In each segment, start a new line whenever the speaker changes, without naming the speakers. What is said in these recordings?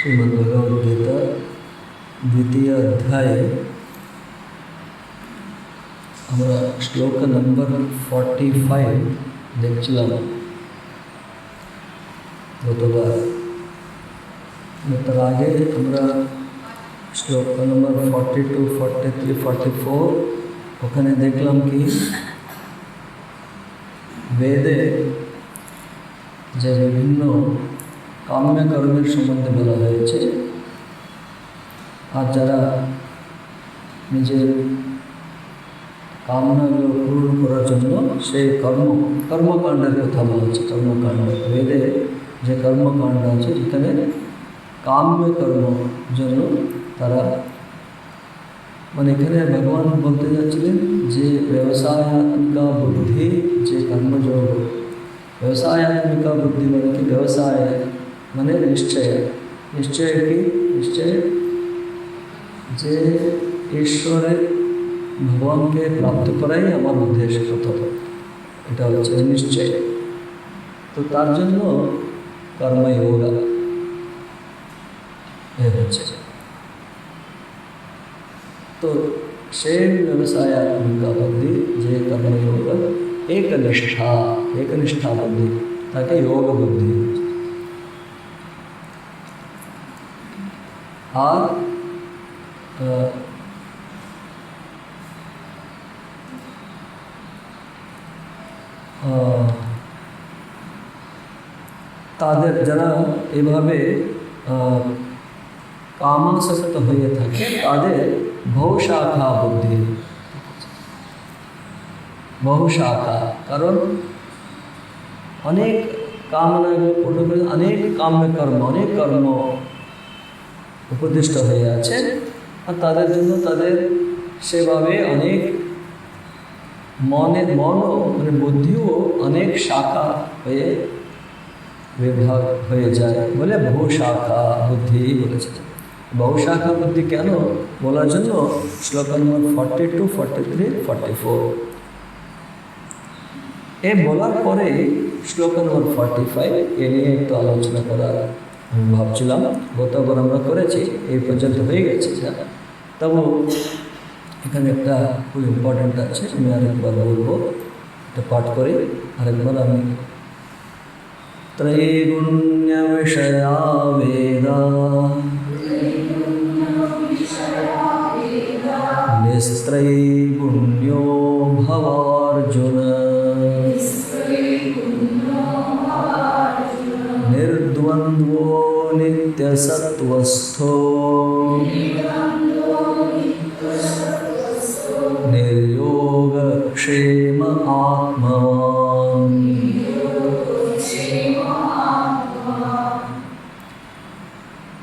শ্রীমদ্ভগবদ্গীতা দ্বিতীয় অধ্যায়ে আমরা শ্লোক নম্বর 45 দেখছিলাম গতবার। তার আগে আমরা শ্লোক নম্বর 42, 43, 44 ওখানে দেখলাম কি বেদে যে বিভিন্ন কাম্য কর্মের সম্বন্ধে বলা হয়েছে, আর যারা নিজের কামনাগুলো পূরণ করার জন্য সেই কর্মকাণ্ডের কথা বলা হচ্ছে। কর্মকাণ্ড বেদে যে কর্মকাণ্ড আছে যেখানে কাম্য কর্ম জন্য তারা মানে এখানে ভগবান বলতে যাচ্ছিলেন যে ব্যবসায়াত্মিকা বুদ্ধি যে কর্মযোগ, ব্যবসায়াত্মিকা বুদ্ধি মানে কি, ব্যবসায় মানে নিশ্চয় কি নিশ্চয় যে ঈশ্বরের ভগবানকে প্রাপ্ত করাই আমার উদ্দেশ্য প্রথম, এটা হচ্ছে নিশ্চয়। তো তার জন্য কর্মযোগা হচ্ছে। তো সেই ব্যবসায়াত্মিকা বুদ্ধি যে কর্মযোগ একনিষ্ঠা বুদ্ধি তাকে योग বুদ্ধি। আর তাদের যারা এভাবে কামাসক্ত হয়ে থাকে তাদের বহুশাখা বুদ্ধি। বহুশাখা কারণ অনেক কামনাগুলো পূর্ণ করে অনেক অনেক কর্ম উপদিষ্ট হয়ে আছে, আর তাদের জন্য তাদের সেভাবে অনেক মনও মানে বুদ্ধিও অনেক শাখা হয়ে বিভাগ হয়ে যায় বলে বহুশাখা বুদ্ধি বলেছে। বহুশাখা বুদ্ধি কেন বলার জন্য শ্লোক নম্বর 42, 43, 44 এ বলার পরে শ্লোক নম্বর 45 এ নিয়ে একটু আলোচনা করার আমি ভাবছিলাম। গতবার আমরা করেছি, এই পর্যন্ত হয়ে গেছে। তবু এখানে একটা খুব ইম্পর্টেন্ট আছে, আমি আরেকবার বলবো, এটা পাঠ করি আরেকবার। আমি ত্রৈগুণ্য বিষয়া বেদা নিস্ত্রৈগুণ্যো ভবার্জুন निर्द्वन्द्वो नित्यसत्त्वस्थो निर्योगक्षेम आत्मावान्।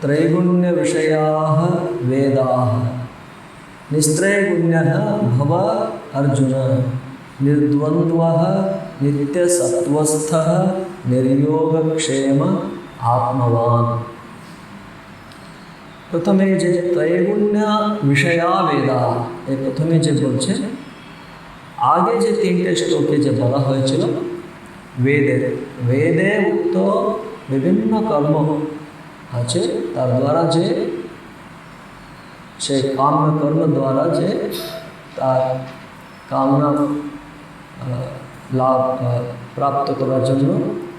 त्रैगुण्यविषयाः वेदाः निस्त्रैगुण्यः भव अर्जुन निर्द्वन्द्वः नित्यसत्त्वस्थः निर्योगक्षेम आत्मवान। प्रथमे जे त्रैगुण्य विषया वेदा ए प्रथमे जे बोलছে आगे जे तीनटे श्लोके जे बला হয়েছিল वेदे उक्त विभिन्न कर्म আছে, তার দ্বারা যে সেই কাম্য কর্ম দ্বারা যে তার কামনা লাভ প্রাপ্ত করার জন্য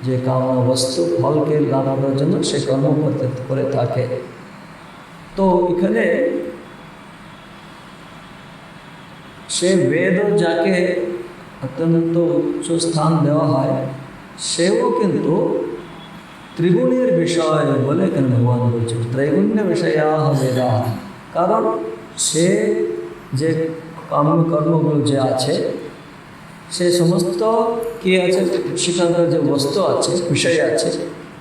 যে কামনা বস্তু ফলকে লাভ করার জন্য সে কর্ম করে থাকে। তো এখানে সে বেদ যাকে অত্যন্ত উচ্চ স্থান দেওয়া হয় সেও কিন্তু ত্রিগুণের বিষয় বলে এখানে ভগবান বলছে ত্রৈগুণ্য বিষয়া বেদা। কারণ সে যে কর্মগুলো যে আছে সে সমস্ত কি আছে, সেখানকার যে বস্তু আছে বিষয় আছে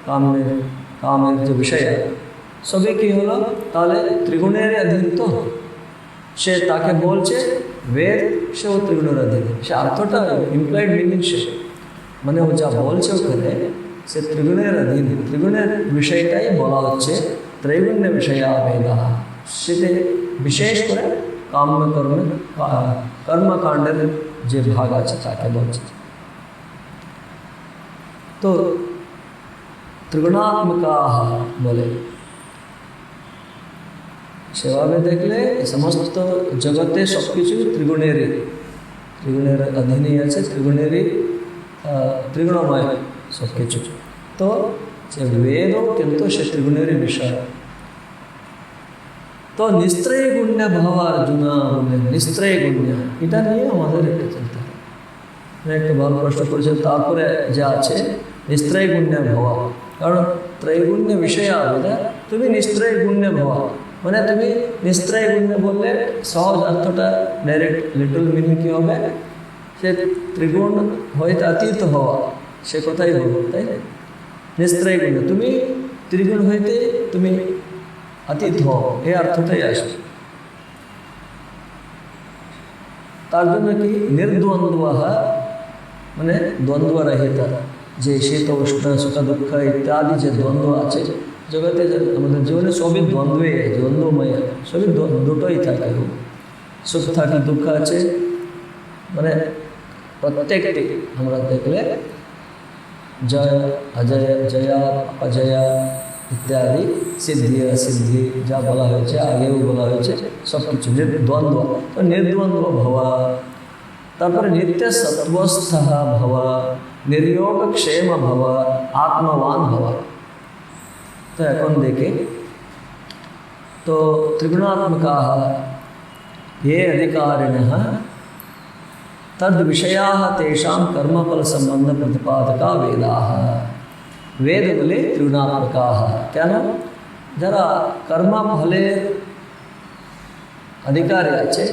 কামের যে বিষয় সবই কি হলো তাহলে ত্রিগুণের অধীন। তো সে তাকে বলছে বেদ সেও ত্রিগুণের অধীন, সে অর্থটা ইমপ্লয়েড মিনিং সে মানে ও যা বলছে ওখানে সে ত্রিগুণের অধীন। ত্রিগুণের বিষয়টাই বলা হচ্ছে ত্রৈগুণ্য বিষয়া বেদা। সেটা বিশেষ করে কর্মকাণ্ডের যে ভাগ আছে তাকে বলছে। তো त्रिगुणात्मकाः बोले সেভাবে দেখলে সমস্ত জগতে সব কিছু ত্রিগুণের অধীনেই আছে, ত্রিগুণময় সব কিছু। তো যে বেদও কিন্তু সে ত্রিগুণেরই বিষয়। তো নিস্ত্রয় গুণ্য ভাব অর্জুনা বললেন, নিস্ত্রয় গুণ্য, এটা নিয়ে আমাদের একটু চিন্তা একটা ভালো প্রশ্ন করেছে। তারপরে যা আছে নিস্ত্রয় গুণ্য ভাব, কারণ ত্রৈগুণ্য বিষয় আলাদা, তুমি নিস্ত্রয় গুণ্য ভাব মানে তুমি নিস্ত্রয় গুণ্য বললে সহজ অর্থটা ডাইরেক্ট লিটল মিনিং কী হবে, সে ত্রিগুণ হইতে অতীত হওয়া, সে কথাই হলো, তাই না? নিস্ত্রয় গুণ্য, তুমি ত্রিগুণ হইতে তুমি অতীত হও, এই অর্থটাই আসবে। তার জন্য কি নির্দ্বন্দ্ব, মানে দ্বন্দ্বরহিত, যে শীত উষ্ণ সুখ দুঃখ ইত্যাদি যে দ্বন্দ্ব আছে জগতে, আমাদের জীবনে সবই দ্বন্দ্বময়, সবই দুটোই থাকে, সুখ থাকে দুঃখ আছে, মানে প্রত্যেকটি আমরা দেখলে জয় অজয়, জয়া অজয়া ইত্যাদি, সিদ্ধি অসিদ্ধি যা বলা হয়েছে, আগেও বলা হয়েছে, সব কিছু দ্বন্দ্ব। তো নির্দ্বন্দ্ব ভবা, তারপরে নিত্য সত্वस्थ ভবা, निर्योगक्षेम भव, आत्मवान भव। तो এখন দেখে तो त्रिगुणात्मकाः ये अधिकारिणः तद्विषयाः तेषां कर्मफलसम्बन्धप्रतिपादका वेदाः। वेदগুলি त्रिगुणात्मकाः, কেন? যারা কর্মফলের অধিকারী আছে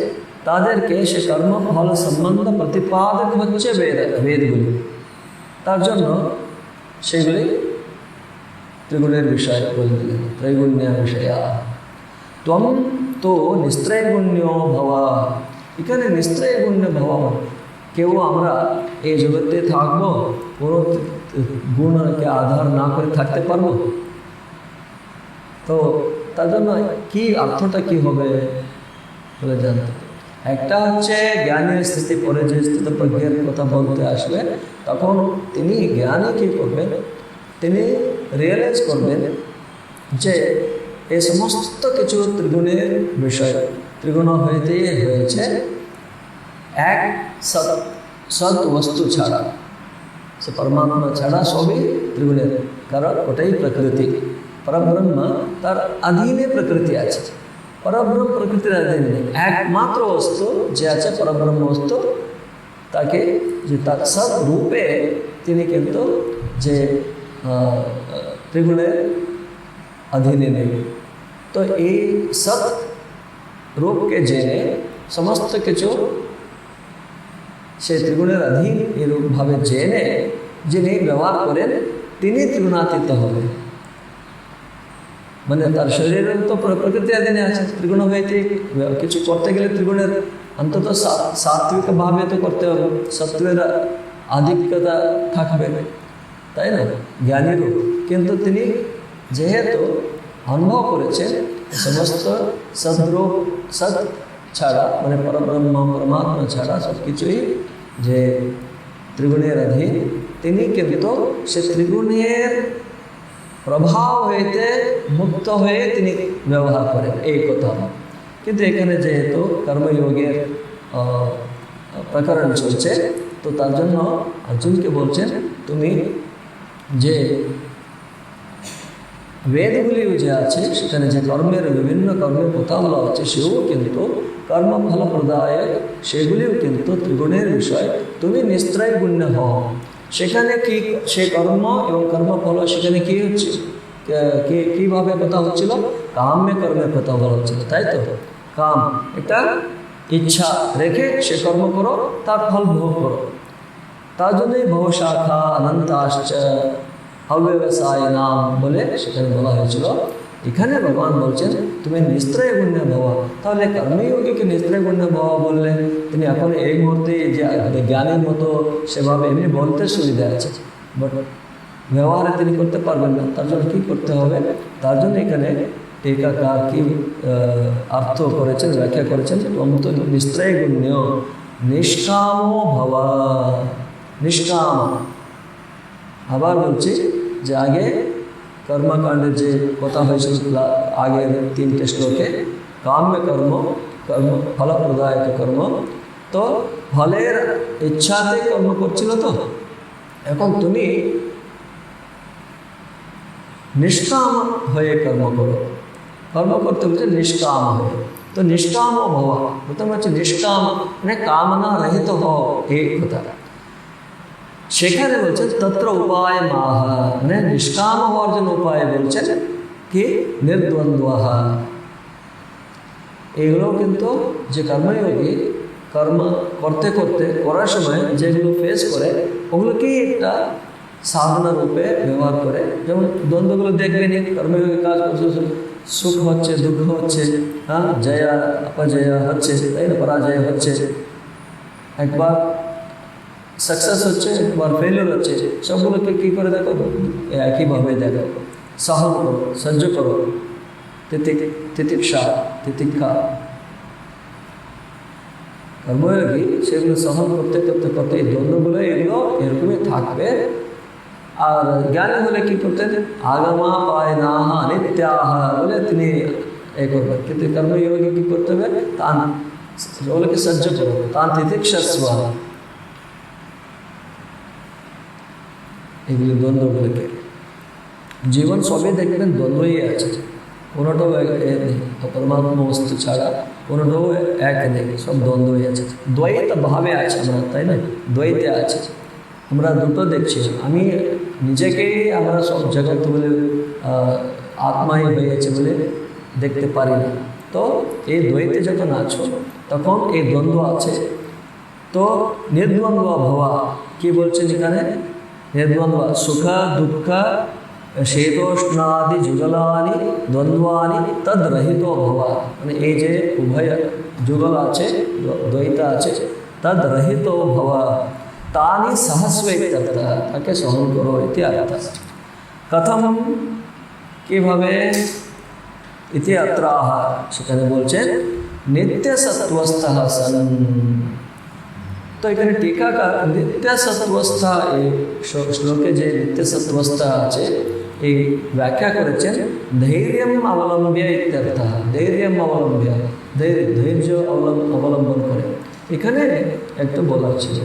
তাদেরকে সে কর্মফল সম্বন্ধ প্রতিপাদক হচ্ছে বেদগুলি, তার জন্য সেগুলি ত্রিগুণের বিষয় বলে দিলেন, ত্রৈগুণ্য বিষয়া। ত্বম তো নিস্ত্রৈগুণ্য ভবা, এখানে নিস্ত্রৈগুণ্য ভবা, কেউ আমরা এই জগতে থাকবো কোনো গুণকে আধার না করে থাকতে পারবো? তো তার জন্য কি অর্থটা কি হবে বলে জানতে, একটা হচ্ছে জ্ঞানের স্থিতি, পরে যে স্থিতপ্রজ্ঞের কথা বলতে আসবে তখন তিনি জ্ঞানী কী করবেন, তিনি রিয়েলাইজ করবেন যে এই সমস্ত কিছু ত্রিগুণের বিষয়, ত্রিগুণ হইতেই হয়েছে, এক সৎ বস্তু ছাড়া, সে পরমাত্মা ছাড়া সবই ত্রিগুণের, কারণ ওটাই প্রকৃতি। পরব্রহ্ম তার অধীনে প্রকৃতি আছে, পরব্রহ্ম প্রকৃতির অধীনে একমাত্র বস্তু যে আছে পরব্রহ্ম বস্তু, তাকে যে তৎসৎ রূপে তিনি কিন্তু যে ত্রিগুণের অধীনে নেই। তো এই সৎ রূপকে জেনে সমস্ত কিছু সে ত্রিগুণের অধীন এই রূপভাবে জেনে যিনি ব্যবহার করেন তিনি ত্রিগুণাতীত হবেন। মানে তার শরীরের তো প্রকৃতি অধীনে আছে, ত্রিগুণ হইতে কিছু করতে গেলে ত্রিগুণের অন্তত সাত্বিকভাবে তো করতে হবে, সত্ত্বের আধিক্যতা থাকবে, তাই না, জ্ঞানীরও। কিন্তু তিনি যেহেতু অনুভব করেছেন সমস্ত সদ্রূপ, সৎ ছাড়া মানে পরব্রহ্ম পরমাত্মা ছাড়া সব কিছুই যে ত্রিগুণের অধীন, তিনি কিন্তু সে ত্রিগুণের প্রভাব হইতে মুক্ত হয়ে তিনি ব্যবহার করেন, এই কথা। কিন্তু এখানে যেহেতু কর্মযোগের প্রকরণ চলছে, তো তার জন্য অর্জুনকে বলছেন তুমি যে বেদগুলিও যে আছে সেখানে যে কর্মের বিভিন্ন কর্মের কথা বলা হচ্ছে সেও কিন্তু কর্মফল প্রদায়ক, সেগুলিও কিন্তু ত্রিগুণের বিষয়। তুমি নিস্ত্রয় গুণ্য হও, সেখানে কি সে কর্ম এবং কর্মফল সেখানে কি হচ্ছে, কীভাবে কথা হচ্ছিল, কাম্য কর্মের কথা বলা হচ্ছিল, তাই তো। কাম এটা ইচ্ছা রেখে সে কর্ম করো, তার ফল ভোগ করো, তার জন্যই ভবশাখা অনন্তাশ্চ অব্যবসায় নাম বলে সেখানে বলা হয়েছিল। এখানে ভগবান বলছেন তুমি নিস্ত্রয় গুণ্য ভবা, তাহলে কর্মযোগীকে নিস্ত্রয় গুণ্য ভবা বললে তিনি এখন এই মুহূর্তে যে জ্ঞানের মতো সেভাবে এমনি বলতে সুবিধা আছে, বাট ব্যবহারে তিনি করতে পারবেন না। তার জন্য কী করতে হবে, তার জন্য এখানে টিকাকার কি অর্থ করেছেন, ব্যাখ্যা করেছেন, তো নিস্ত্রয় গুণ্য নিষ্কামো ভবা, নিষ্কাম। আবার বলছি যে আগে কর্মকাণ্ডের যে কথা হয়েছিল আগের 3টে শ্লোকে, কাম্য কর্ম কর্ম ফলপ্রদায়ক কর্ম, তো ফলের ইচ্ছাতে কর্ম করছিল। তো এখন তুমি নিষ্কাম হয়ে কর্ম করো। কর্ম করতে বলছে নিষ্কাম হয়ে। তো নিষ্কাম ভবা, প্রথম হচ্ছে নিষ্কাম মানে কামনা রহিত হও, এই কথা। সেখানে বলছেন তত্র উপায় মাহ, মানে নিষ্কাম হওয়ার জন্য উপায় বলছেন কি নির্দ্বন্দ্ব। এগুলো কিন্তু যে কর্মযোগী কর্ম করতে করতে করার সময় যেগুলো ফেস করে ওগুলোকেই একটা সাধনা রূপে ব্যবহার করে। যেমন দ্বন্দ্বগুলো দেখবেনি, কর্মযোগী কাজ করছে, সুখ হচ্ছে, দুঃখ হচ্ছে, হ্যাঁ, জয়া অপজয়া হচ্ছে, তাই না, পরাজয় হচ্ছে, একবার সাকসেস হচ্ছে, একবার ফেলিওর হচ্ছে, সবগুলোকে কী করে দেখো, একইভাবে দেখো, সহন করো, সহ্য করো, তিতিক্ষা তিতিক্ষা। কর্মযোগী সেগুলো সহন করতে করতে করতে এই দ্বন্দ্বগুলো এগুলো এরকমই থাকবে। আর জ্ঞানী হলে কী করতেন, আগমা পায় নাহা নিত্যাহা বলে তিনি এ করবেন। কিন্তু কর্মযোগী কী করতে হবে, তান ওগুলোকে সহ্য করো, তান তিতিক্ষস্ব, এগুলি দ্বন্দ্বগুলোকে। জীবন সবই দেখবেন দ্বন্দ্বই আছে, কোনোটাও নেই, পরমাত্মা বস্তু ছাড়া কোনোটাও এক নেই, সব দ্বন্দ্বই আছে। দ্বৈত ভাবে আছে আমরা, তাই না, দ্বৈতে আছে। আমরা দুটো দেখছি, আমি নিজেকেই আমরা সব জগৎ বলে আত্মাই হয়েছে বলে দেখতে পারি না। তো এই দ্বৈতে যখন আছো তখন এই দ্বন্দ্ব আছে। তো নির্দ্বন্দ্ব ভবা কি বলছেন এখানে, নির্দ্বন্দ্ব সুখ দুঃখ শীতোষ্ণাদি যুগলানি দ্বন্দ্বানি তদ্রহিত ভবা, মানে এই যে উভয় যুগল আছে, দ্বৈত আছে, তদ্রহিত ভবা তানি সহস্বৈত্যর্থ, তাকে সহন করো ইতি অর্থ। কথম কিভাবে ইতি অত্র সেখানে বলছেন নিত্য সত্ত্বস্থ সন। তো এখানে টিকাকার নিত্য সত্ত্বস্থা এই শ্লোকে যে নিত্য সত্ত্বস্থা আছে এই ব্যাখ্যা করেছেন ধৈর্যম অবলম্ব্য ইত্যর্থ। ধৈর্যম অবলম্ব্য, ধৈর্য অবলম্বন করে। এখানে একটু বলা ছিল,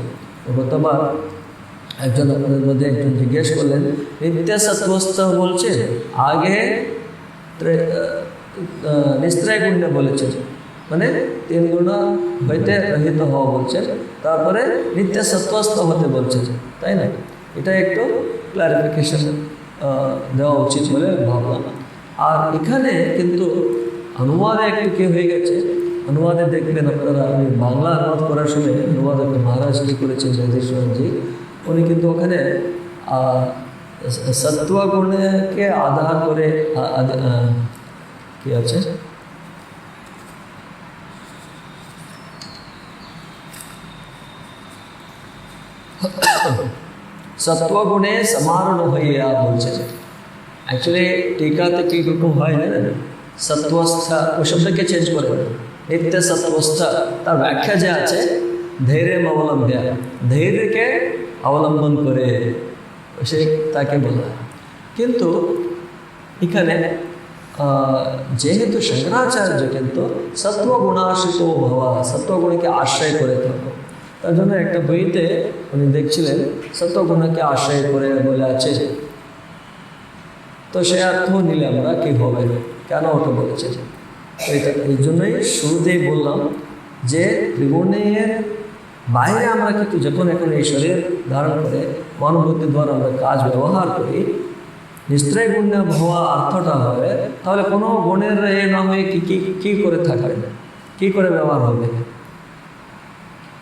গতবার একজন আপনাদের মধ্যে একজন জিজ্ঞেস করলেন নিত্য সত্ত্বস্থ বলছে, আগে নিস্ত্রয় গুণ্য বলেছে, মানে তিন গুণ হইতে রহিত হওয়া বলছে, তারপরে নিত্য সত্ত্বস্থ হতে বলছে, তাই না। এটা একটু ক্লারিফিকেশন দেওয়া উচিত বলে ভাবলাম। আর এখানে কিন্তু অনুবাদে একটু কী হয়ে গেছে, অনুবাদে দেখবেন আপনারা, আমি বাংলা অনুবাদ করার সময় অনুবাদ মহারাজ কী করেছেন জগদীশ্বরজি, উনি কিন্তু ওখানে সত্ত্বগুণকে আধার করে কি আছে সত্ত্বগুণে সমারোহ হইয়া বলছে। অ্যাকচুয়ালি টিকাতে কী রকম হয় না, সত্ত্বস্থা ও শব্দকে চেঞ্জ করে নিত্য সত্ত্বস্থা, তার ব্যাখ্যা যে আছে ধৈর্য অবলম্ব্য, ধৈর্যকে অবলম্বন করে সে তাকে বলা। কিন্তু এখানে যেহেতু শঙ্করাচার্য কিন্তু সত্ত্বগুণাশ্রিত ভবা, সত্ত্বগুণকে আশ্রয় করে থাকো, তার জন্য একটা বইতে উনি দেখছিলেন সত্ত্বগুণকে আশ্রয় করে বলে আছে। তো সে অর্থ নিলে আমরা কী হবে, কেন ওটা বলেছে, এই জন্যই শুরুতেই বললাম যে ত্রিগুণের বাইরে আমরা কিন্তু যখন এখন এই শরীর ধারণ করে মন বুদ্ধি দ্বারা আমরা কাজ ব্যবহার করি, নিস্ত্রয় গুণ্য ভবা অর্থটা হবে, তাহলে কোনো গুণের এ না হয়ে কী করে থাকবে, কী করে ব্যবহার হবে।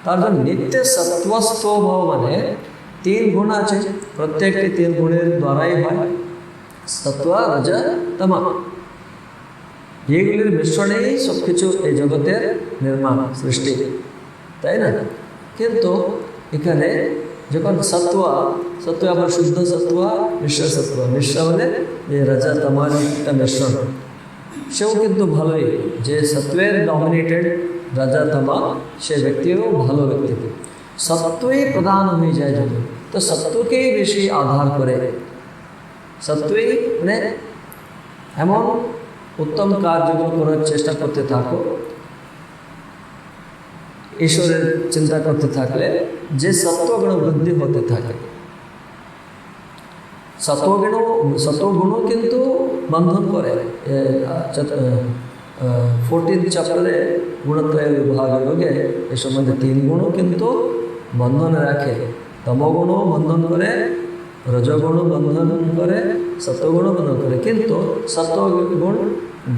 তার জন্য নিত্য সত্ত্বস্থ ভাব মানে তিন গুণ আছে, প্রত্যেকটি তিন গুণের দ্বারাই হয়, সত্ত্ব রজ তম, এইগুলির মিশ্রণেই সব কিছু এই জগতের নির্মাণ সৃষ্টি, তাই না। কিন্তু এখানে যখন সত্ত্ব আবার শুদ্ধ সত্ত্ব, মিশ্র সত্ত্ব, মিশ্র হলে যে রজা তমার একটা মিশ্রণ, সেও কিন্তু ভালোই, যে সত্ত্বের ডমিনেটেড রাজা তমা সে ব্যক্তিও ভালো ব্যক্তিত্ব, সত্ত্বই প্রধান হয়ে যায় যদি, তো সত্ত্বকেই বেশি আধার করে, সত্ত্বই মানে এমন উত্তম কাজগুলো করার চেষ্টা করতে থাকো, ঈশ্বরের চিন্তা করতে থাকলে যে সত্ত্বগুণ বৃদ্ধি হতে থাকে। সত্ত্বগুণ কিন্তু বন্ধন করে। 14th চ্যাপ্টারে গুণত্রয় বিভাগ যোগে এ সম্বন্ধে 3 গুণও কিন্তু বন্ধনে রাখে। তমগুণও বন্ধন করে, রজগুণও বন্ধন করে, সত্ত্বগুণও বন্ধন করে। কিন্তু সত্ত্বগুণ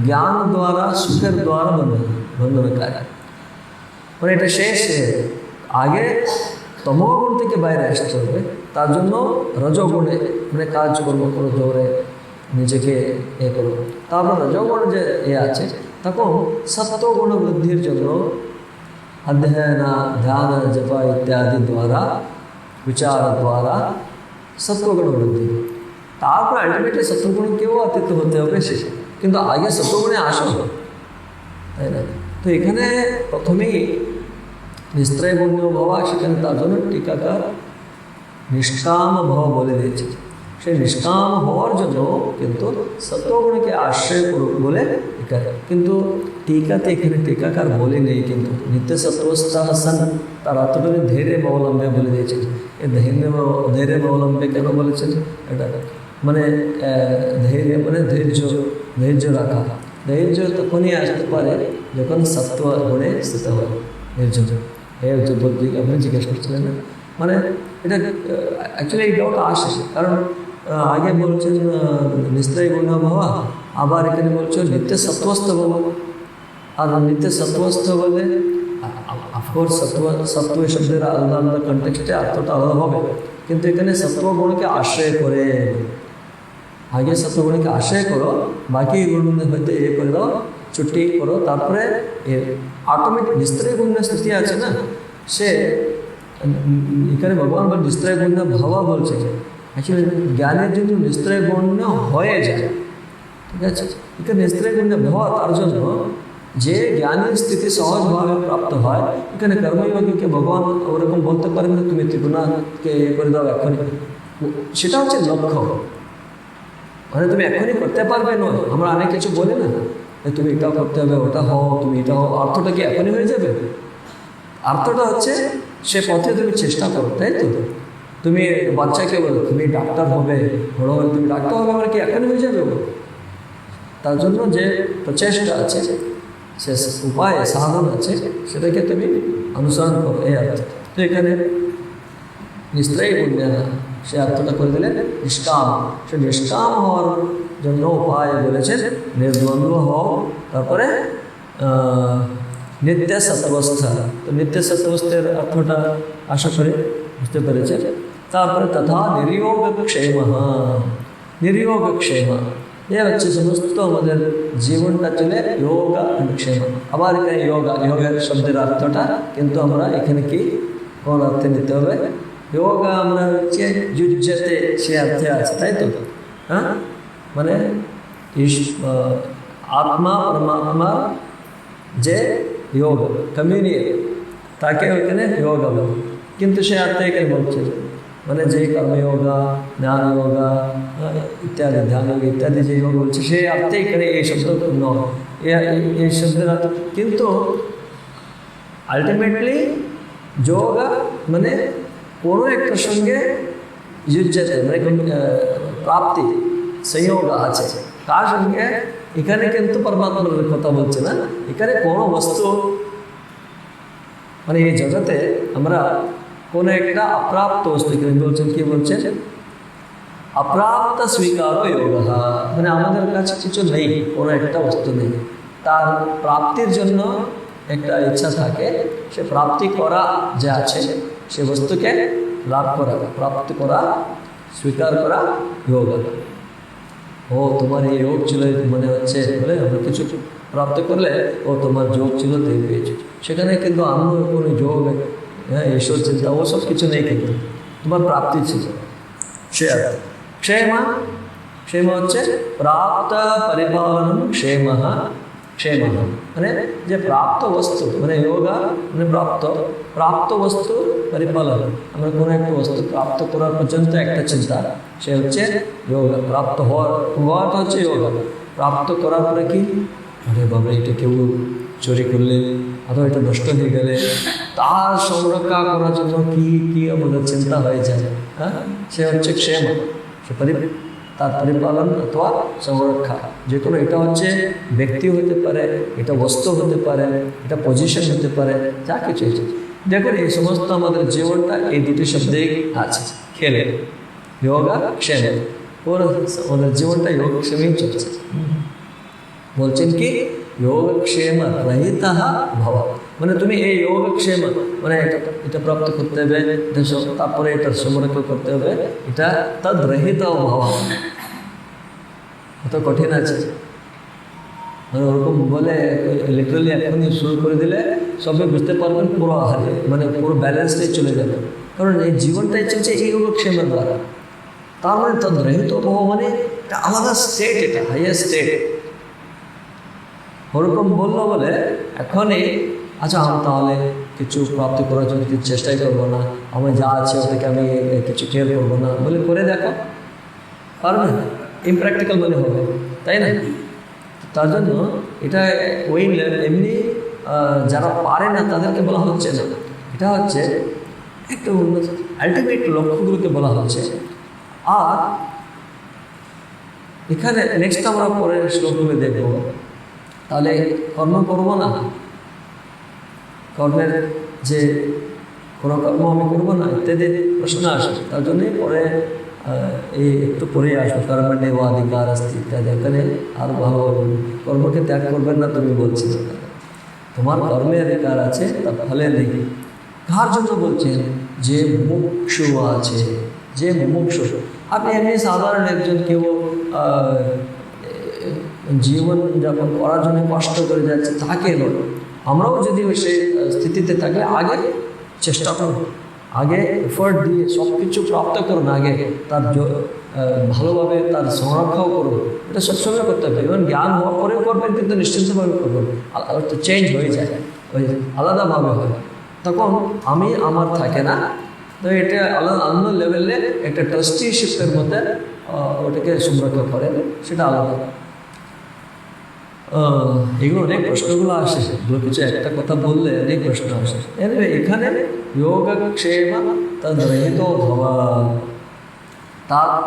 জ্ঞান দ্বারা, সুখের দ্বারা বন্ধনকারী। মানে এটা শেষে আগে তমগুণ থেকে বাইরে আসতে হবে। তার জন্য রজগুণে মানে কাজকর্ম করো, জোরে নিজেকে করো। তারপর রজগুণ যে আছে তখন সত্ত্বগুণ বৃদ্ধির জন্য অধ্যয়ন, ধ্যান, জপ ইত্যাদি দ্বারা, বিচার দ্বারা সত্ত্বগুণ বৃদ্ধি। তারপর আলটিমেটলি সত্ত্বগুণকেও অতীত হতে হবে শেষে, কিন্তু আগে সত্ত্বগুণে আসা হবে, তাই না? তো এখানে প্রথমেই নিস্ত্রয় গুণ্য ভাবা, সেখানে তার জন্য টিকাকার নিষ্কাম ভাব বলে দিয়েছে। সেই নিষ্কাম হওয়ার জন্য কিন্তু সত্ত্বগুণকে আশ্রয় করুক বলে এখানে, কিন্তু টিকাতে এখানে টিকাকার বলে নেই। কিন্তু নিত্য সত্ত্বস্থা সন, তার অর্থটা ধৈর্য অবলম্বে বলে দিয়েছে। এই ধৈর্য অবলম্বে কেন বলেছেন? এটা মানে মানে ধৈর্য রাখা। ধৈর্য তখনই আসতে পারে যখন সত্ত্ব গুণে স্থিত হয়। ধৈর্য বুদ্ধি আপনি জিজ্ঞেস করছিলেন না, মানে এটা অ্যাকচুয়ালি এই ডাউট আসে, কারণ আগে বলছেন নিস্ত্রয় গুণ ভাবা, আবার এখানে বলছেন নিত্য সত্ত্বস্থ ভাবা। আর নিত্য সত্ত্বস্থ বলে অফকোর্স সত্ত্ব শব্দের আলাদা আলাদা কন্টেক্সটে অর্থটা আলাদা হবে, কিন্তু এখানে সত্ত্বগুণকে আশ্রয় করে। আগে সত্ত্বগুণকে আশ্রয় করো, বাকি গুণ হয়তো করে দাও, ছুটি করো, তারপরে অটোমেটিক নিস্ত্রয় গুণ স্থিতি আছে না, সে এখানে ভগবান বল নিস্ত্রয় গুণ ভাবা বলছে। অ্যাকচুয়ালি জ্ঞানের জন্য নিস্ত্রয় গুণ হয়ে যায়, ঠিক আছে? এখানে নিস্ত্রয় গুণ ভাবা তার জন্য যে জ্ঞানের স্থিতি সহজভাবে প্রাপ্ত হয়। এখানে কর্মযোগীকে ভগবান ওরকম বলতে পারেন না তুমি ত্রিগুণাকে করে দাও এখনই, সেটা হচ্ছে লক্ষ্য। মানে তুমি এখনই করতে পারবে নয়, আমরা অনেক কিছু বলি না, তুমি এটাও করতে হবে, ওটা হও, তুমি এটা হও, অর্থটা কি এখনই হয়ে যাবে? অর্থটা হচ্ছে সে পথে তুমি চেষ্টা করো, তাই তো? তুমি বাচ্চাকে বলো তুমি ডাক্তার হবে, বড় হবে তুমি ডাক্তার হবে, আমার কি এখনই হয়ে যাবে? তার জন্য যে প্রচেষ্টা আছে, সে উপায় সাধন আছে, সেটাকে তুমি অনুসরণ করো, এই অর্থ। তো এখানে নিস্ত্রয় গুণ সে অর্থটা করে দিলে নিষ্কাম। সে নিষ্কাম হওয়ার জন্য উপায় বলেছেন নির্দ্বন্দ্ব হও, তারপরে নিত্য সত্ত্বস্থ। তো নিত্য সত্ত্বস্থের অর্থটা আশা করি বুঝতে পেরেছে। তারপরে তথা নির্যোগক্ষেম। নির্যোগক্ষেম এ হচ্ছে সমস্ত আমাদের জীবনটা চলে যোগ ক্ষেম। আবার এখানে যোগের শব্দের অর্থটা কিন্তু আমরা এখানে কি কোন অর্থে নিতে হবে? যোগা আমরা হচ্ছে যুজ্যতে, সে অর্থে আছে, তাই তো? হ্যাঁ, মানে আত্মা পরমাত্মার যে যোগ কমিউনিয়ন, তাকে ওইখানে যোগা বলে। কিন্তু সে অর্থে এখানে বলছে মানে যে কর্মযোগা, জ্ঞান যোগা ইত্যাদি, ধ্যান যোগ ইত্যাদি যে যোগ বলছে, সে অর্থে এখানে এই শব্দ নয়, এই শব্দের অর্থ। কিন্তু আলটিমেটলি যোগা মানে কোনো একটার সঙ্গে যুজ্যতে, মানে প্রাপ্তি সংযোগ আছে তার সঙ্গে। এখানে কিন্তু পরমাত্মার কথা বলছে না, এখানে কোনো বস্তু মানে এই জগতে আমরা কোনো একটা অপ্রাপ্ত বস্তু, এখানে বলছেন কি বলছেন? অপ্রাপ্ত স্বীকার যোগ। মানে আমাদের কাছে কিছু নেই, কোনো একটা বস্তু নেই, তার প্রাপ্তির জন্য একটা ইচ্ছা থাকে, সে প্রাপ্তি করা যে আছে সে বস্তুকে লাভ করা, প্রাপ্তি করা, স্বীকার করা যোগ। ও তোমার এই যোগ ছিল মনে হচ্ছে বলে আমরা কিছু প্রাপ্ত করলে ও তোমার যোগ ছিল তাই পেয়েছে, সেখানে কিন্তু আমরা কোনো যোগ, হ্যাঁ, ঈশ্বর চিন্তা ওসব কিছু নেই, কিন্তু তোমার প্রাপ্তি ছিল। সে ক্ষেমা, ক্ষেমা হচ্ছে প্রাপ্ত পরিপালনম ক্ষেম। ক্ষেম মানে যে প্রাপ্ত বস্তু, মানে যোগা মানে প্রাপ্ত বস্তু পরিপালন। আমরা কোনো একটা বস্তু প্রাপ্ত করার পর্যন্ত একটা চিন্তা, সে হচ্ছে যোগা। প্রাপ্ত হওয়াটা হচ্ছে যোগা। প্রাপ্ত করার পরে কি, আরে বাবা এটা কেউ চুরি করলে অথবা এটা নষ্ট হয়ে গেলে তার সংরক্ষা করার জন্য কি কি আমাদের চিন্তা হয়ে যায়। হ্যাঁ, সে হচ্ছে ক্ষেম, সে তার পরিপালন অথবা সংরক্ষা। যে কোনো, এটা হচ্ছে ব্যক্তি হতে পারে, এটা বস্তু হতে পারে, এটা পজিশন হতে পারে, যা কিছু হচ্ছে। দেখুন এই সমস্ত আমাদের জীবনটা এই দুটি শব্দেই আছে, খেলে যোগা ক্ষেম, ওর আমাদের জীবনটা যোগক্ষেমেই চলছে। বলছেন কি যোগক্ষেম রহিত ভব, মানে তুমি এই যোগক্ষেম মানে এটা প্রাপ্ত করতে হবে, তারপরে এটা সংরক্ষণ করতে হবে, এটা তদ্রহিত ভব। এত কঠিন আছে, মানে ওরকম বলে লিটারালি এখনই শুরু করে দিলে সবাই বুঝতে পারবেন পুরো হারে, মানে পুরো ব্যালেন্সটাই চলে যাবে। কারণ এই জীবনটাই চলছে এই যোগক্ষেমের দ্বারা। তার মানে তদ্রহিত ভব মানে একটা আলাদা স্টেট, এটা হাইয়েস্ট স্টেট। ওরকম বললো বলে এখনই আচ্ছা আমি তাহলে কিছু প্রাপ্তি করার জন্য কিছু চেষ্টাই করবো না, আমার যা আছে ওটাকে আমি কিছু কেয়ার করবো না বলে করে দেখো, পারবে না, ইমপ্র্যাকটিক্যাল মনে হবে, তাই না? তার জন্য এটা ওই এমনি যারা পারে না তাদেরকে বলা হচ্ছে না, এটা হচ্ছে একটা আলটিমেট লক্ষ্যগুলোকে বলা হচ্ছে। আর এখানে নেক্সট আমরা পরের শ্লোকগুলো দেখবো। তাহলে কর্ম করবো না, কর্মের যে কোনো কর্ম আমি করবো না ইত্যাদি প্রশ্ন আসে, তার জন্যই পরে এই একটু পরেই আসবে কর্মণ্যেব অধিকার আসছে ইত্যাদি। এখানে আরও ভালো কর্মকে ত্যাগ করবেন না তুমি বলছি, তোমার কর্মে অধিকার আছে, তার ফলে নেই। কার জন্য বলছেন? যে মুমুক্ষু আছে, যে মুমুক্ষু। আপনি এমনি সাধারণ একজন কেউ জীবন যাপন করার জন্য কষ্ট করে যাচ্ছে তাকে নয়, আমরাও যদি সেই স্থিতিতে থাকলে আগে চেষ্টা করুন, আগে এফোর্ট দিয়ে সব কিছু প্রাপ্ত করুন, আগে তার ভালোভাবে তার সংরক্ষাও করুন। এটা সবসময় করতে হবে, এবং জ্ঞান হওয়ার পরেও করবেন, কিন্তু নিশ্চিন্তভাবে করবেন। তো চেঞ্জ হয়ে যায়, ওই আলাদাভাবে হয়, তখন আমি আমার থাকে না। তো এটা আলাদা অন্য লেভেলে একটা ট্রাস্টিশিপের মধ্যে ওটাকে সংরক্ষণ করে, সেটা আলাদা। এগুলো অনেক প্রশ্নগুলো আসে, এগুলো কিছু একটা কথা বললে অনেক প্রশ্ন আসে। এখানে যোগক্ষেম তদ্রহিত ভব,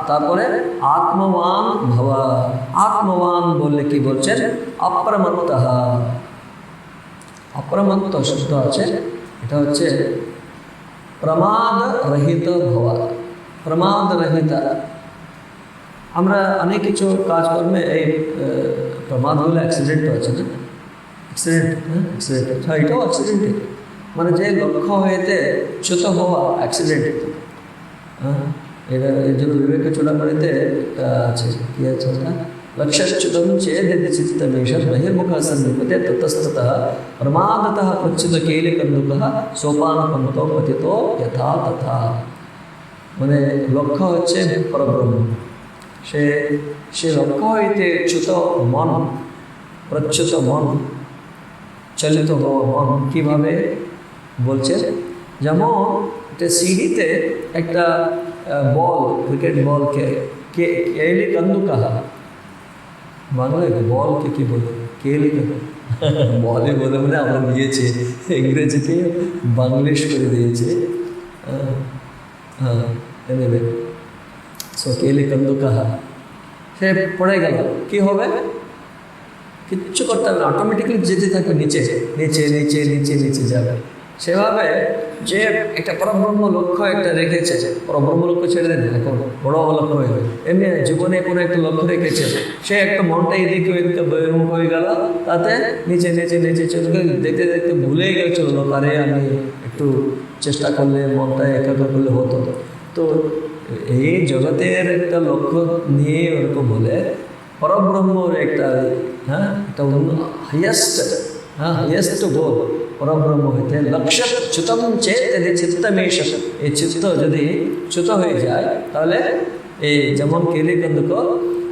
তারপরে আত্মবান ভব। আত্মবান বললে কি বলছেন? অপ্রমত্ত। অপ্রমত্ত শব্দ আছে, এটা হচ্ছে প্রমাদ রহিত ভব, প্রমাদ রহিত। আমরা অনেক কিছু কাজকর্মে এই প্রমাদ হলে অ্যাক্সিডেন্ট আছে না, অ্যাক্সিডেন্ট, অ্যাক্সিডেন্ট, হ্যাঁ এটাও অ্যাক্সিডেন্টই, মানে যে লক্ষ্য হয়েতে চ্যুত হওয়া অ্যাক্সিডেন্ট। হ্যাঁ, এটা এর জন্য বিবেক চূড়ামণিতে আছে, কি আছে ওটা? লক্ষ্যচ্যুতম চেদি চিত্তমেষ বহির্মুখ সন্নিপতে ততস্ততঃ প্রমাদতঃ কচ্ছিত কেলিকন্দুকঃ সোপানপন্তো পতিতো যথা তথা। মানে লক্ষ্য হচ্ছে পরব্রহ্ম, সে লক্ষ্য হইতে চ্যুত মন, প্রচ্যুত মন, চলিত হওয়া মন কীভাবে বলছে? যেমন একটা সিঁড়িতে একটা বল, ক্রিকেট বলকে কেলি কন্দুকা, বাংলায় বলকে কি বলে? কেলি বলে বলে মানে আমরা দিয়েছি, ইংরেজিতে বাংলিশ করে দিয়েছে। হ্যাঁ, নেবে সো কেলি কন্দুকা, সে পড়ে গেল, কি হবে? কিচ্ছু করতে হবে না, অটোমেটিক্যালি যেতে থাকবে নিচে নিচে নিচে নিচে নিচে যাবে। সেভাবে যে একটা পরব্রহ্ম লক্ষ্য একটা রেখেছে, পরব্রহ্ম লক্ষ্য ছেড়ে দেন, এখন বড় লক্ষ্য হয়ে এমনি জীবনে কোনো একটা লক্ষ্য রেখেছে, সে একটা মনটা এদিকে ওইদিকে বহির্মুখ হয়ে গেল, তাতে নিচে নিচে নিচে চলে দেখতে দেখতে ভুলেই গেছিল, আরে আমি একটু চেষ্টা করলে মনটা একাগ্র করলে হতো। তো এই জগতের একটা লক্ষ্য নিয়ে ওরকম বলে পরব্রহ্মর একটা, হ্যাঁ, একটা হাইয়েস্ট, হ্যাঁ হাইয়েস্ট গোল পরব্রহ্ম হইতে লক্ষ্য চ্যুতম চেত চিত্তমেষ। এই চিত্ত যদি চ্যুত হয়ে যায় তাহলে এই যেমন কেলিকন্দুক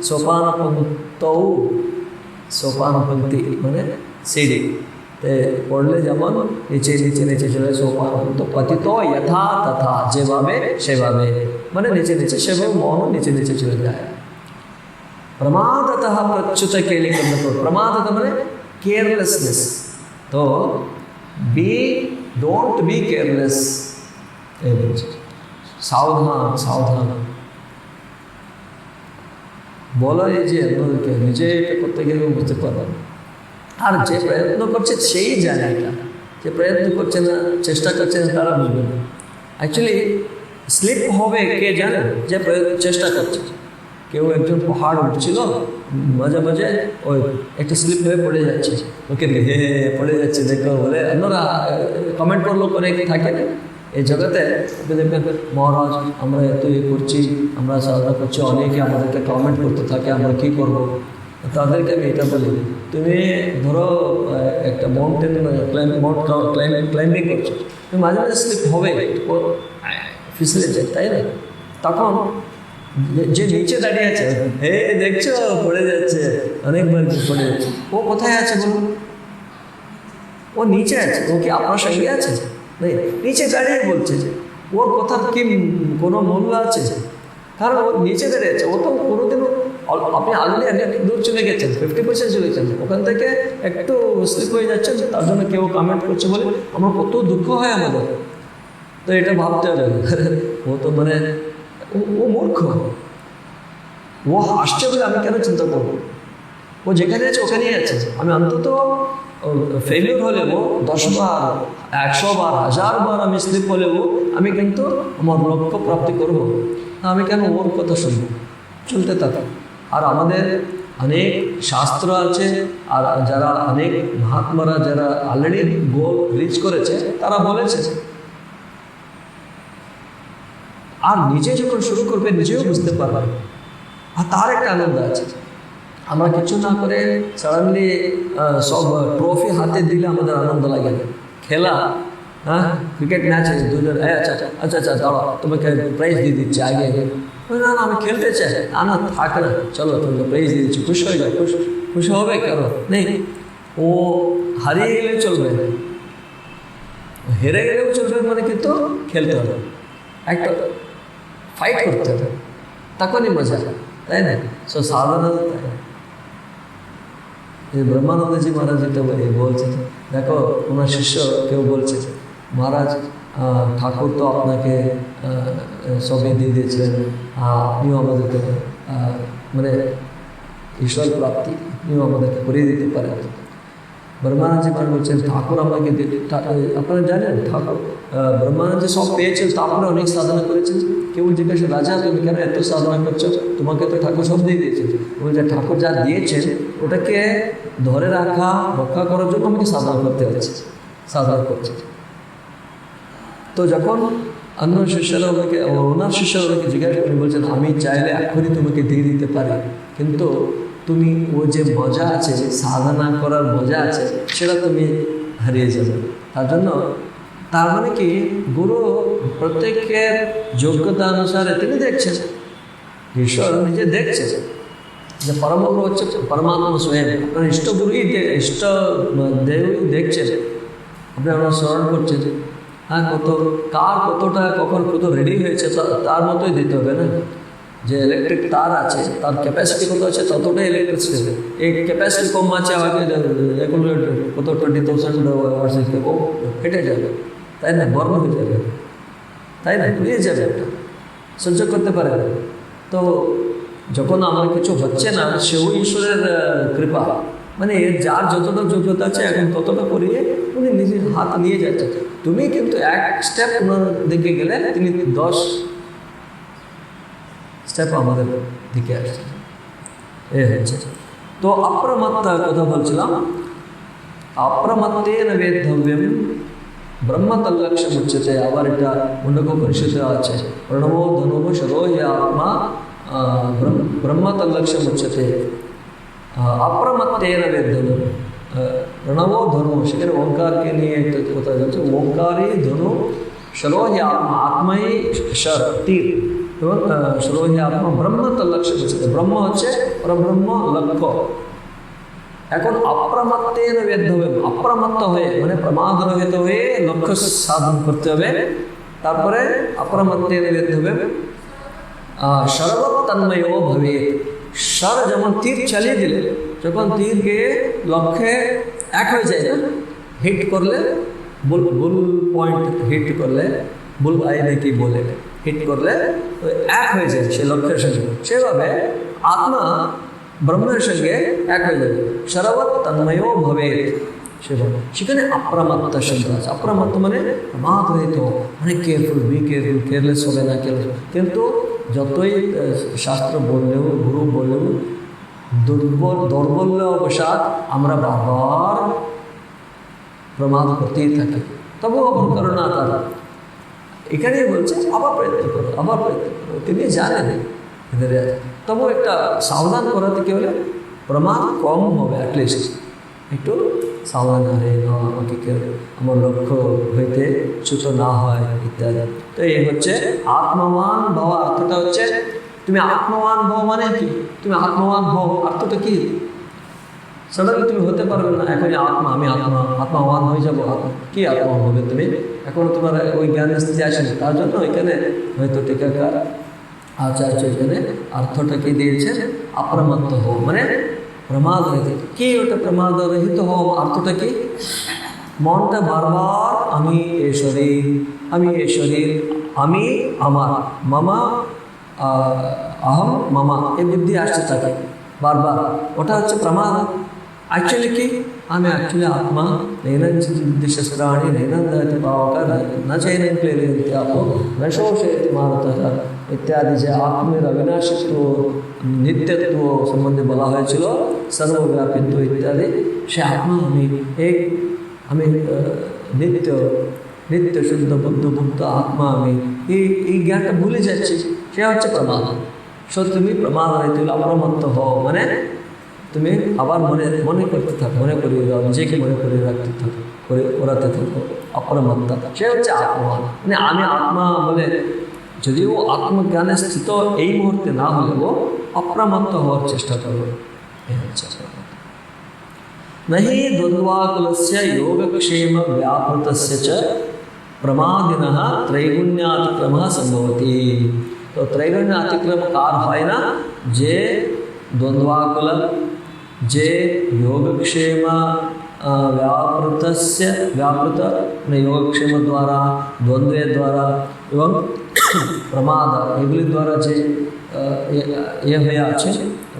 সোপানপন্তৌ, সোপানপন্থী মানে সিঁড়ি পড়লে যেমন নিচে নিচে নিচে চলে, সোপানপন্ত পতিত যথা তথা, যেভাবে সেভাবে, মানে নিচে নিচে সেভাবে মন নিচে নিচে চলে যায়। प्रमादतः प्रच्युत केलिकंद प्रमादत मैंने केयरलेसनेस तो डोंट बी केयरलेस सावधान सावधान বলা এই যে অন্যদেরকে নিজে এটা করতে গেলেও বুঝতে পারবেন আর যে প্রয়ত্ন করছে সেই জানে এটা যে প্রয়ত্ন করছে না চেষ্টা করছে না তারা বুঝবে না অ্যাকচুয়ালি স্লিপ হবে কে জানে যে চেষ্টা করছে কেউ একজন পাহাড় উঠছিল মাঝে মাঝে ওই একটা স্লিপ হয়ে পড়ে যাচ্ছে ওকে হে পড়ে যাচ্ছে দেখো বলে অন্যরা কমেন্ট করলো করে থাকে না এই জগতে দেখবেন মহারাজ আমরা এত করছি আমরা সাধনা করছি অনেকে আমাদেরকে কমেন্ট করতে থাকে আমরা কী করবো তাদেরকে আমি এটা বলি তুমি ধরো একটা মাউন্টেন ক্লাইম্বিং করছো তুমি মাঝে মাঝে স্লিপ হবে ফিসলে যায় তাই না তখন যে নিচে দাঁড়িয়ে আছে হে দেখছো পড়ে যাচ্ছে অনেকবার পড়ে যাচ্ছে ও কোথায় আছে বলুন ও নিচে আছে ও কি আপনার সঙ্গে আছে নিচে দাঁড়িয়ে বলছে যে ওর কথা কি কোনো মূল্য আছে কারণ ও নিচে দাঁড়িয়েছে ও তো কোনোদিনও আপনি অলরেডি অনেক দূর চলে গেছেন 50% চলে গেছেন ওখান থেকে একটু স্লিপ হয়ে যাচ্ছেন তার জন্য কেউ কমেন্ট করছে বলে আমার কত দুঃখ হয় আমাদের তো এটা ভাবতে হবে ও তো মানে ও মূর্খ ও আসছে বলে আমি কেন চিন্তা করবো ও যেখানে আছে ওখানেই আছে আমি অন্তত ফেলিউর হলেও 10 বার 100 বার 1000 বার আমি স্লিপ হলেও আমি কিন্তু আমার লক্ষ্য প্রাপ্তি করব আমি কেন ওর কথা শুনবো চলতে থাকি আর আমাদের অনেক শাস্ত্র আছে আর যারা অনেক মহাত্মারা যারা অলরেডি গোল রিচ করেছে তারা বলেছে আর নিজে যখন শুরু করবে নিজেও বুঝতে পারবে আর তার একটা আনন্দ আছে আমরা কিছু না করে সাডেনলি সব ট্রফি হাতে দিলে আমাদের আনন্দ লাগে খেলা হ্যাঁ ক্রিকেট ম্যাচ আছে দুজন আচ্ছা আচ্ছা আচ্ছা দাঁড়া তোমাকে প্রাইজ দিয়ে দিচ্ছে আগে না না আমি খেলতে চাই না থাক না চলো তোমাকে প্রাইজ দিয়ে দিচ্ছি খুশি হয়ে যাও খুশি হবে কেন নেই ও হারিয়ে গেলেও চলবে হেরে গেলেও চলবে মানে কিন্তু খেলতে হবে একটা ফাইট করতে হবে তখনই মজা তাই না সো সাধনা ব্রহ্মানন্দ জি মহারাজ যেটা বলছে দেখো ওনার শিষ্য কেউ বলছে মহারাজ ঠাকুর তো আপনাকে সবই দিয়ে দিয়েছিলেন আপনিও আমাদেরকে মানে ঈশ্বর প্রাপ্তি আপনিও আমাদেরকে করিয়ে দিতে পারেন ব্রহ্মানন্দ জি মহারাজ বলছেন ঠাকুর আমাকে আপনারা জানেন ঠাকুর ব্রহ্মানন্দ জি সব পেয়েছেন তারপরে অনেক সাধনা করেছেন কেউ জিজ্ঞাসা রাজা তুমি কেন এত সাধনা করছো তোমাকে তো ঠাকুর সব দিয়ে দিয়েছে বলছে ঠাকুর যা দিয়েছেন ওটাকে ধরে রক্ষা করার জন্য আমাকে সাধনা করতে হচ্ছে সাধনা করছে তো যখন অন্য শিষ্যরা ওনাকে ওনার শিষ্যরা ওনাকে জিজ্ঞাসা করে বলছেন আমি চাইলে এখনই তোমাকে দিয়ে দিতে পারি কিন্তু তুমি ও যে মজা আছে সাধনা করার মজা আছে সেটা তুমি হারিয়ে যাবে তার জন্য তার মানে কি গুরু প্রত্যেকের যোগ্যতা অনুসারে তিনি দেখছেন ঈশ্বর নিজে দেখছে যে পরমগুরু হচ্ছে পরমাত্মা স্বয়ং আপনার ইষ্টগুরুই ইষ্ট দেবই দেখছেন আপনি আপনার স্মরণ করছেন হ্যাঁ কার কতটা কখন কত রেডি হয়েছে তার মতোই দিতে হবে না যে ইলেকট্রিক তার আছে তার ক্যাপাসিটি কত আছে ততটাই ইলেকট্রিসিটি এই ক্যাপাসিটি কম আছে আমাকে এগুলো কত 20,000 ও ফেটে যাবে তাই না বর্ণ হয়ে যাবে তাই না পুড়িয়ে যাবে একটা সহ্য করতে পারে তো যখন আমার কিছু হচ্ছে না সেও ঈশ্বরের কৃপা মানে যার যতটা যোগ্যতা আছে এখন ততটা করিয়ে উনি নিজের হাত নিয়ে যাচ্ছে তুমি কিন্তু এক স্টেপ ওনার দিকে গেলে তিনি 10 স্টেপ আমাদের দিকে আসছে এ হচ্ছে তো অপ্রমত্তার কথা বলছিলাম অপ্রমত্তেন বেদ্ধব্যম ব্রহ্মতল্লক্ষ্য উচ্চতে আবার এটা মুন্ডকোপনিষদে আছে প্রণবো ধনুব শরো আত্মা ব্রহ্মতল্লক্ষ্য উচ্চতে অপ্রমত্তেন বেদ্ধব্যম প্রণবো ধনু সেখানে ওঙ্কারকে নিয়ে একটা কথা যাচ্ছে ওঙ্কারই ধনু শরো আত্মা আত্মাই শর তীর এবং শরো আত্মা ব্রহ্মতল্লক্ষ্য উচ্চতে ব্রহ্ম হচ্ছে পরব্রহ্ম লক্ষ্য এখন অপ্রমত্তেন বেদ্ধব্যম অপ্রমত্ত হয়ে মানে প্রমাদ রহিত হয়ে লক্ষ্য সাধন করতে হবে তারপরে অপ্রমত্তেন বেদ্ধব্যম সর্বতন্ময়ো ভবেৎ সর যেমন তীর চালিয়ে দিলে, যখন তীর গিয়ে লক্ষ্যে এক হয়ে যায় না, হিট করলে বুল পয়েন্ট হিট করলে, বুল আই নাকি বলে, হিট করলে ওই এক হয়ে যায় সে লক্ষ্যের সঙ্গে, সেভাবে আত্মা ব্রহ্মের সঙ্গে এক হয়ে যাবে। সরবৎ তন্ময়ো ভবে, সেখানে অপ্রমাত্ত শব্দ আছে। অপ্রমাত্ত মানে প্রমাদ রহিত, অনেক কেয়ারফুল, বি কেয়ারফুল, কেয়ারলেস হবে না, কেয়ারলেস। কিন্তু যতই শাস্ত্র বললেও, গুরু বললেও, দৌর্বল্য অবসাদ আমরা বারবার প্রমাদ করতেই থাকি, তবুও আবার করোনা তারা এখানেই বলছে আবার প্রয়ত্ন করো, আবার প্রয়ত্ন করো। তিনি জানেন এদের, তবু একটা সাবধান করাতে কি হলে প্রমাদ কম হবে, অ্যাটলিস্ট একটু সাবধান হবে, আমাকে কেউ আমার লক্ষ্য হইতে চ্যুত না হয় ইত্যাদি। তো এই হচ্ছে আত্মবান ভব। অর্থটা হচ্ছে তুমি আত্মবান ভব মানে কি, তুমি আত্মবান ভব অর্থটা কি? সডনলি তুমি হতে পারবে না এখনই আত্মা, আমি আত্মাবান হয়ে যাবো। কি আত্মা হবে তুমি? এখনো তোমার ওই জ্ঞান স্থিতি আসেনি, তার জন্য এখানে হয়তো টিকাকার আচার্য এখানে অর্থটা কি দিয়েছেন, অপ্রমাত্ত হও মানে প্রমাদ রহিত। কি ওটা প্রমাদ রহিত হও অর্থটা কি? মনটা বারবার আমি এই শরীর, আমি এই শরীর, আমি আমার, মামা আহম মামা, এই বুদ্ধি আসতে থাকে বারবার, ওটা হচ্ছে প্রমাদ। অ্যাকচুয়ালি কি, আমি অ্যাকচুয়ালি আত্মা, নैनं दिशस्त्राणि नैनं दहति पावकः न चैनं क्लेदयन्ति आपो न शोषयति मारुतः ইত্যাদি। যে আত্মের অবিনাশিত্ব, নিত্যত্ব সম্বন্ধে বলা হয়েছিল, সর্বব্যাপিত্ব ইত্যাদি, সে আত্মা আমি নিত্য নিত্য শুদ্ধ বুদ্ধ মুক্ত আত্মা আমি, এই জ্ঞানটা ভুলে যাচ্ছি, সে হচ্ছে প্রমাদ। সো তুমি প্রমাদ রহিত অপ্রমত্ত হও মানে তুমি আবার মনে করতে থাকো, মনে করিয়ে দাও, নিজেকে মনে করিয়ে রাখতে থাকো, করাতে থাকো অপ্রমত্তা, সে হচ্ছে আত্মা। মানে আমি আত্মা বলে যদিও আত্মজ্ঞানে স্থিত এই মুহূর্তে না হলেও অপ্রমত্ত হওয়ার চেষ্টা করো, এই হচ্ছে नहि द्वन्द्वाकुलस्य योगक्षेम व्यापृतस्य च प्रमादिनः त्रैगुण्यातिक्रमः संभवति। तो त्रैगुण्य अतिक्रम कार হয় না যে द्वन्द्वाकुल, जे योगक्षेम व्यापृत योगक्षेम द्वारा, द्वंद्वे द्वारा এবং প্রমাদ এগুলি দ্বারা যে হয়ে আছে,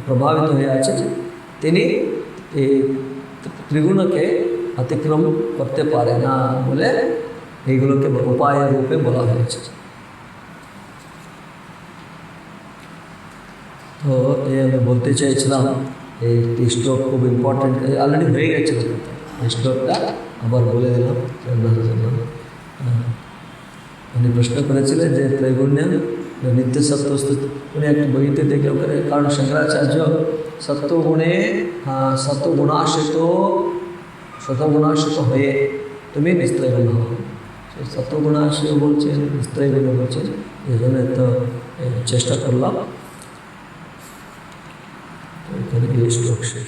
প্রভাবিত হয়ে আছে, তিনি এই ত্রিগুণকে অতিক্রম করতে পারে না বলে এইগুলোকে উপায়ের রূপে বলা হয়েছে। তো এই আমি বলতে চাইছিলাম, এই শ্লোক খুব ইম্পর্টেন্ট, অলরেডি হয়ে গেছে এই শ্লোকটা, আবার বলে দিলাম। উনি প্রশ্ন করেছিলেন যে ত্রৈগুণ্য নিত্য সত্য, উনি একটা বইতে দেখলে ওখানে, কারণ শঙ্করাচার্য সত্ত্বগুণাশ্রিত হয়ে তুমি নিস্ত্রৈগুণ্য হও, সত্ত্বগুণাশ্রয় বলছেন, নিস্ত্রৈগুণ্য বলছেন, এই জন্য তো চেষ্টা করলাম। এখানে এই শ্লোক শেষ।